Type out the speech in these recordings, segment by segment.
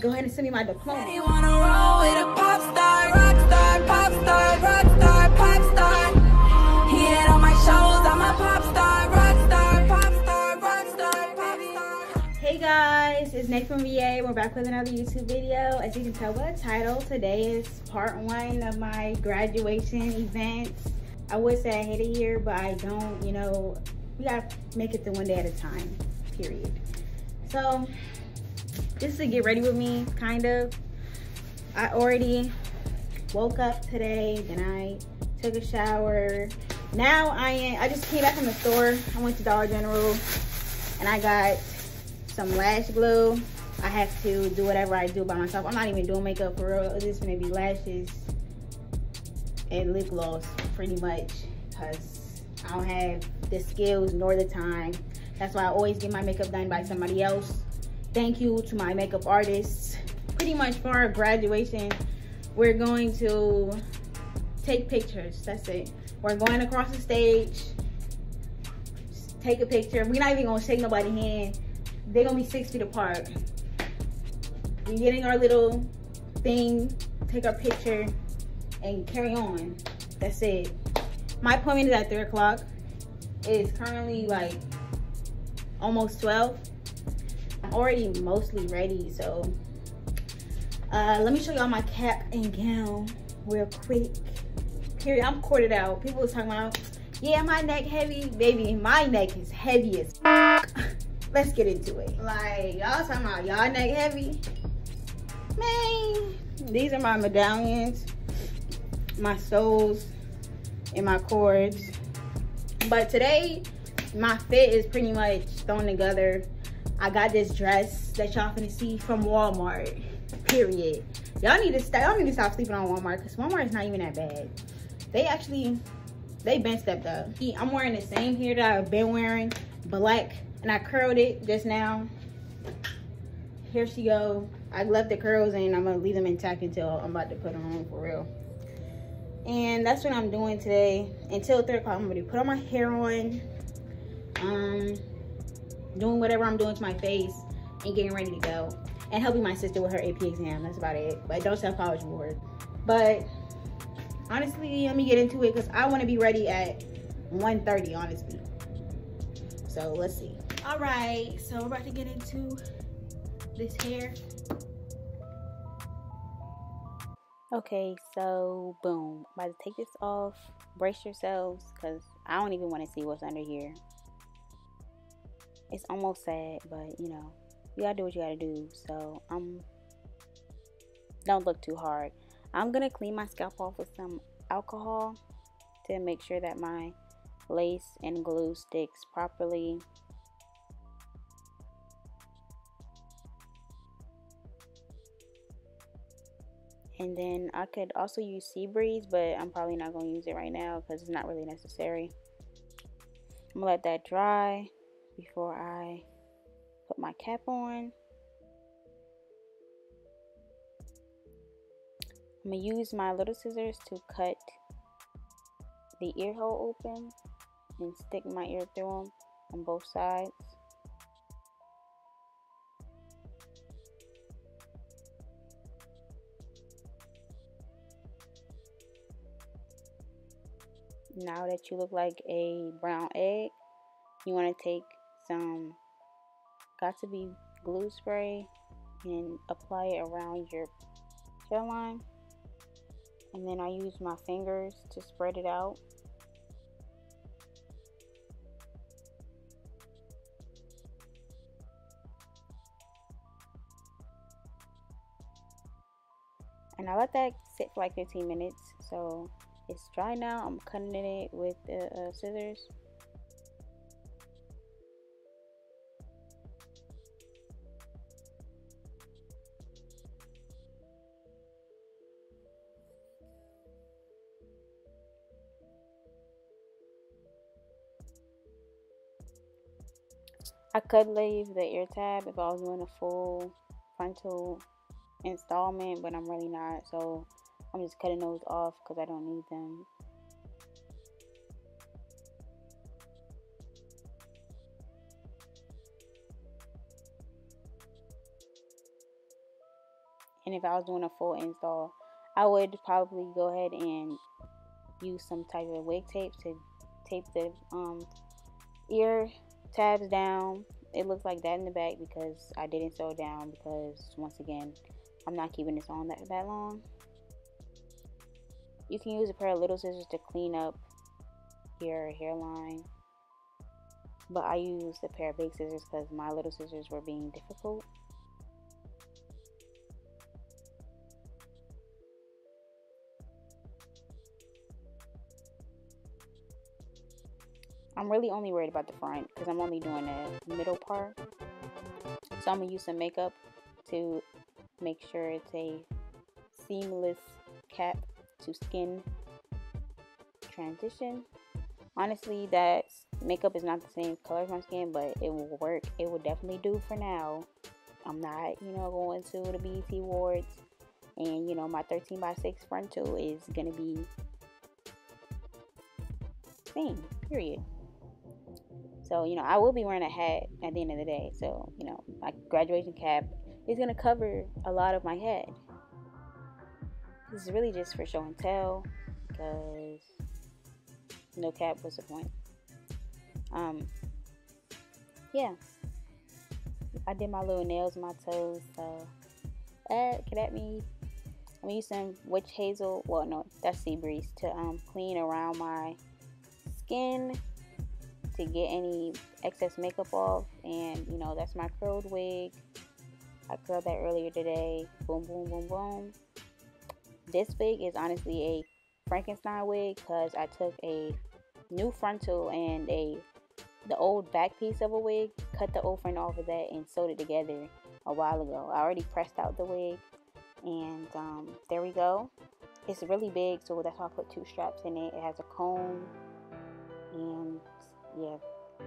Go ahead and send me my diploma. He wanna roll with a pop star, rock star, pop star, rock star, pop star. He hit on my shows, I'm a pop star, rock star, pop star, rock star, pop star. Hey guys, it's nayfromva. We're back with another YouTube video. As you can tell by the title, today is part 1 of my graduation event. I would say I hate it here, but I don't, you know, we gotta make it through one day at a time, period. So, this is a get ready with me, kind of. I already woke up today, then I took a shower. Now I just came back from the store. I went to Dollar General and I got some lash glue. I have to do whatever I do by myself. I'm not even doing makeup for real. It's just gonna be lashes and lip gloss pretty much, because I don't have the skills nor the time. That's why I always get my makeup done by somebody else. Thank you to my makeup artists. Pretty much for our graduation, we're going to take pictures. That's it. We're going across the stage, just take a picture. We're not even gonna shake nobody's hand. They're gonna be 6 feet apart. We're getting our little thing, take our picture, and carry on. That's it. My appointment is at 3 o'clock. It's currently like almost 12. I'm already mostly ready, so let me show y'all my cap and gown real quick. Period. I'm corded out. People was talking about, yeah, my neck heavy. Baby, my neck is heavy as f. Let's get into it. Like, y'all talking about y'all neck heavy? Man, these are my medallions, my soles, and my cords. But today, my fit is pretty much thrown together. I got this dress that y'all finna see from Walmart, period. Y'all need to stop sleeping on Walmart, because Walmart is not even that bad. They been stepped up. I'm wearing the same hair that I've been wearing, black, and I curled it just now. Here she go. I left the curls and I'm gonna leave them intact until I'm about to put them on for real. And that's what I'm doing today. Until 3 o'clock, I'm gonna put all my hair on. Doing whatever I'm doing to my face and getting ready to go, and helping my sister with her AP exam. That's about it. But don't sell College Board. But honestly, let me get into it, because I want to be ready at 1:30, honestly. So let's see. All right, so we're about to get into this hair. Okay, so boom, I'm about to take this off. Brace yourselves, because I don't even want to see what's under here. It's almost sad, but you know, you gotta do what you gotta do. So don't look too hard. I'm gonna clean my scalp off with some alcohol to make sure that my lace and glue sticks properly. And then I could also use Sea Breeze, but I'm probably not gonna use it right now because it's not really necessary. I'm gonna let that dry before I put my cap on. I'm gonna use my little scissors to cut the ear hole open and stick my ear through them on both sides. Now that you look like a brown egg, you want to take some got-to-be glue spray and apply it around your hairline. And then I use my fingers to spread it out. And I let that sit for like 15 minutes. So it's dry now. I'm cutting it with the scissors. I could leave the ear tab if I was doing a full frontal installment, but I'm really not, so I'm just cutting those off because I don't need them. And if I was doing a full install, I would probably go ahead and use some type of wig tape to tape the ear tabs down. It looks like that in the back because I didn't sew it down, because once again, I'm not keeping this on that long. You can use a pair of little scissors to clean up your hairline, but I used a pair of big scissors because my little scissors were being difficult. I'm really only worried about the front because I'm only doing the middle part. So I'm going to use some makeup to make sure it's a seamless cap to skin transition. Honestly, that makeup is not the same color as my skin, but it will work. It will definitely do for now. I'm not, going to the BET Awards, and my 13x6 frontal is gonna be same, period. So I will be wearing a hat at the end of the day. So my graduation cap is gonna cover a lot of my head. This is really just for show and tell, because no cap, what's the point? Yeah, I did my little nails and my toes, so get at me. I'm gonna use some witch hazel, well no, that's sea breeze, to clean around my skin to get any excess makeup off. And that's my curled wig. I curled that earlier today. Boom, boom, boom, boom. This wig is honestly a Frankenstein wig because I took a new frontal and the old back piece of a wig, cut the old front off of that and sewed it together a while ago. I already pressed out the wig, and there we go. It's really big, so that's why I put 2 straps in it. It has a comb, and yeah.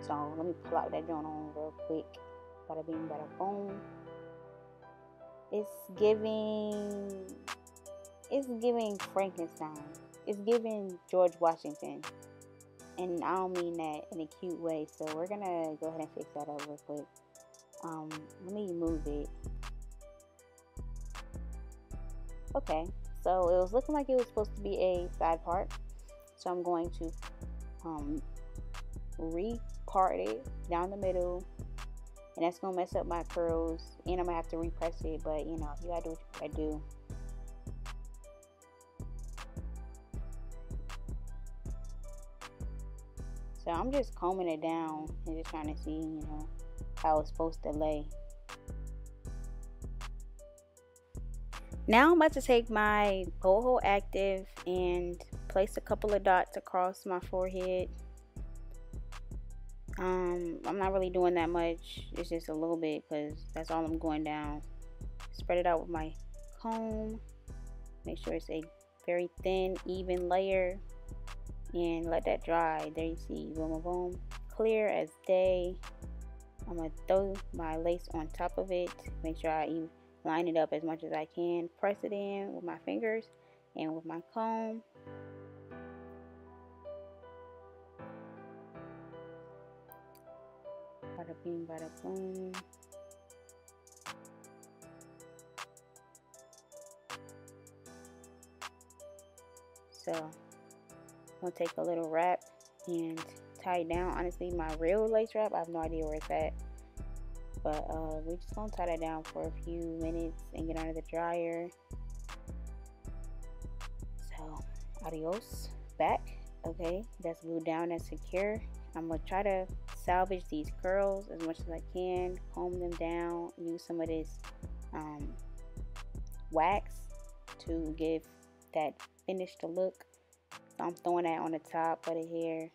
So let me pull out that joint on real quick. Bada bing, bada boom. It's giving Frankenstein. It's giving George Washington. And I don't mean that in a cute way. So we're gonna go ahead and fix that up real quick. Let me move it. Okay, so it was looking like it was supposed to be a side part. So I'm going to re-part it down the middle. And that's gonna mess up my curls. And I'm gonna have to repress it. But you gotta do what you gotta do. So I'm just combing it down and just trying to see, how it's supposed to lay. Now I'm about to take my Boho Active and place a couple of dots across my forehead. I'm not really doing that much. It's just a little bit because that's all I'm going down. Spread it out with my comb. Make sure it's a very thin, even layer. And let that dry. There you see, boom, boom, boom, clear as day. I'm gonna throw my lace on top of it. Make sure I even line it up as much as I can. Press it in with my fingers and with my comb. Bada bing, bada boom. So I'm gonna take a little wrap and tie it down. Honestly, my real lace wrap, I have no idea where it's at, but we're just gonna tie that down for a few minutes and get under the dryer. So adios, back. Okay, that's glued down and secure. I'm gonna try to salvage these curls as much as I can, comb them down, use some of this wax to give that finished look. So I'm throwing that on the top of the hair,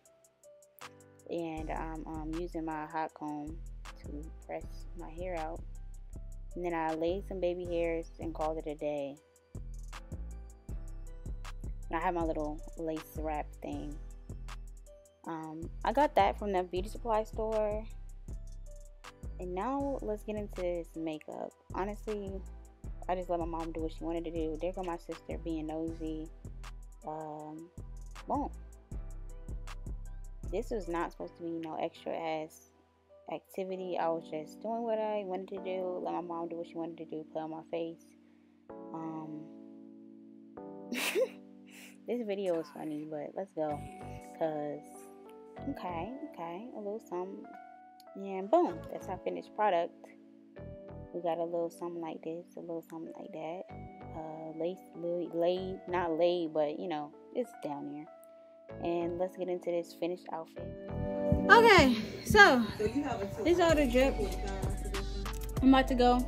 and I'm using my hot comb to press my hair out. And then I laid some baby hairs and called it a day. And I have my little lace wrap thing. I got that from the beauty supply store. And now let's get into this makeup. Honestly, I just let my mom do what she wanted to do. There go my sister being nosy. Boom. This was not supposed to be no extra ass activity. I was just doing what I wanted to do. Let my mom do what she wanted to do. Play on my face. This video is funny, but let's go. Cause okay, a little something. Yeah, and boom, that's our finished product. We got a little something like this, a little something like that. Laid, not laid, but you know, it's down here. And let's get into this finished outfit. Okay, so this is all the drip. I'm about to go.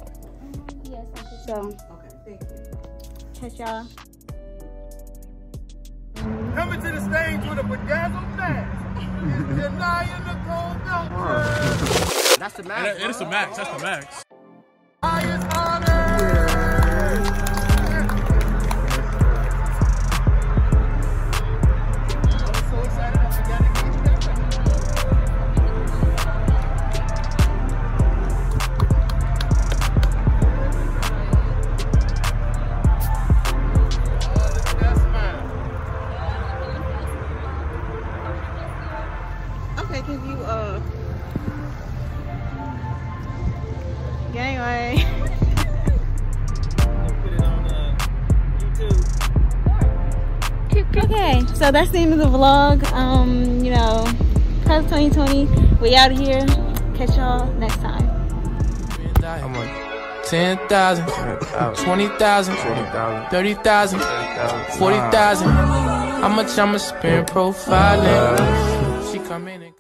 Yes, so Okay, thank you. catch y'all. Coming to the stage with a bedazzled mask. It's Janaya in the cold filter. That's the max. It's the max. That's the max. Highest honor. I'm so excited. I gotta get you that. Oh, look at that smile. Okay, can you Yeah, anyway. Put it on YouTube. Okay, so that's the end of the vlog. You know, cause 2020, we out of here. Catch y'all next time. I'm on 10,000, 20,000, 30,000, 40,000. How much I'ma spend profiling? She come in and